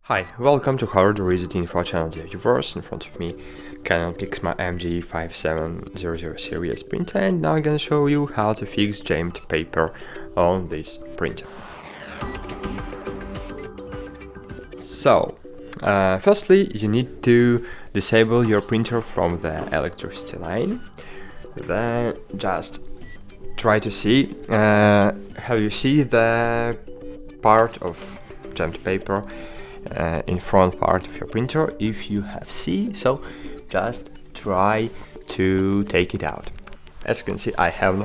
Hi, welcome to HardReset.Info channel, dear viewers. In front of me, Canon MG5700 series printer, and now I'm gonna show you how to fix jammed paper on this printer. So, firstly, you need to disable your printer from the electricity line. Then just try to see how you see the part of jammed paper in front part of your printer. If you have C, so just try to take it out. As you can see, I have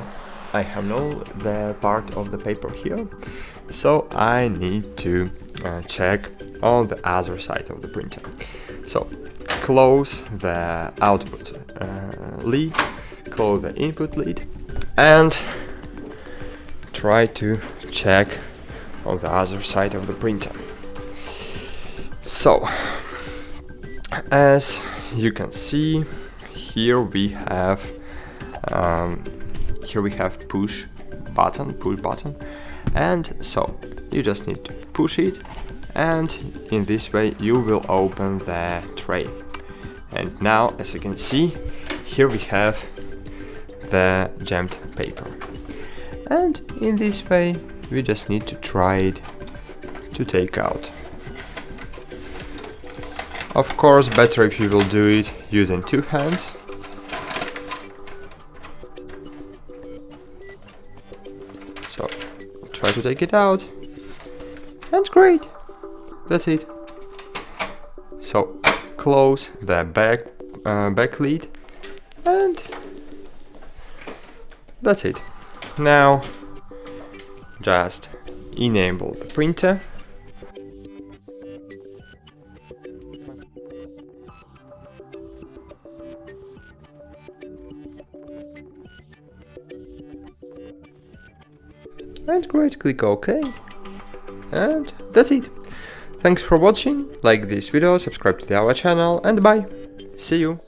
no the part of the paper here, so I need to check on the other side of the printer. So close the output lid, close the input lid, and try to check on the other side of the printer. So, as you can see, here we have push button, and so you just need to push it, and in this way you will open the tray. And now, as you can see, here we have the jammed paper, and in this way we just need to try it to take out. Of course, better if you will do it using two hands. So, try to take it out. And great! That's it. So, close the back lid, and that's it. Now, just enable the printer. And great, click OK, and that's it. Thanks for watching, like this video, subscribe to our channel, and bye, see you.